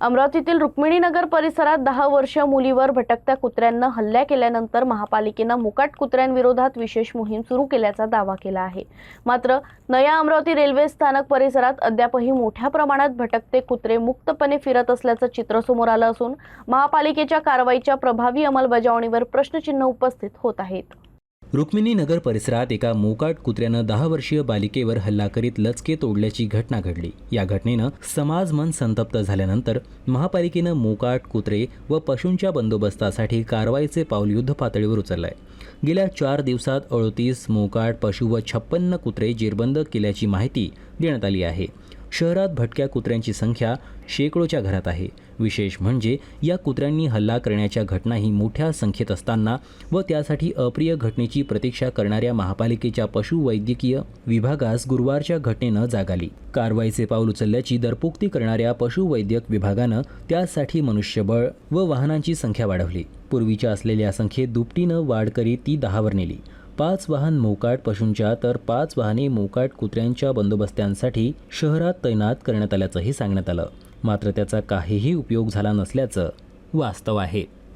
अमरावतीतील रुक्मिणीनगर परिसरात 10 वर्षीय मुलीवर भटकत्या कुत्र्यांनं हल्ला केल्यानंतर महापालिकेनं मुकाट कुत्र्यांविरोधात विशेष मोहीम सुरू केल्याचा दावा केला आहे। मात्र नया अमरावती रेल्वे स्थानक परिसरात अद्यापही मोठ्या प्रमाणात भटकते कुत्रे मुक्तपणे फिरत असल्याचं चित्र समोर आलं असून महापालिकेच्या कारवाईच्या प्रभावी अंमलबजावणीवर प्रश्नचिन्ह उपस्थित होत आहेत। रुक्मिणीनगर परिसरात एका मोकाट कुत्र्यानं 10 वर्षीय बालिकेवर हल्ला करीत लचके तोडल्याची घटना घडली। या घटनेनं समाज मन संतप्त झाल्यानंतर महापालिकेनं मोकाट कुत्रे व पशूंच्या बंदोबस्तासाठी कारवाईचे पाऊल युद्धपातळीवर उचललंय। गेल्या 4 दिवसात 38 मोकाट पशु व 56 कुत्रे जेरबंद केल्याची माहिती देण्यात आली आहे। शहरात भटक्या कुत्र्यांची संख्या शेकडोच्या घरात आहे। विशेष म्हणजे या कुत्र्यांनी हल्ला करण्याच्या घटनाही मोठ्या संख्येत असताना व त्यासाठी अप्रिय घटनेची प्रतीक्षा करणाऱ्या महापालिकेच्या पशुवैद्यकीय विभागास गुरुवारच्या घटनेनं जाग आली। कारवाईचे पाऊल उचलल्याची दरपुक्ती करणाऱ्या पशुवैद्यक विभागानं त्यासाठी मनुष्यबळ व वाहनांची संख्या वाढवली। पूर्वीच्या असलेल्या संख्येत दुपटीनं वाढ करीत ती 10 वर नेली। 5 वाहन मोकाट पशूंच्या तर 5 वाहने मोकाट कुत्र्यांच्या बंदोबस्तांसाठी शहरात तैनात करण्यात आल्याचंही सांगण्यात आलं। मात्र त्याचा काहीही उपयोग झाला नसल्याचं वास्तव आहे।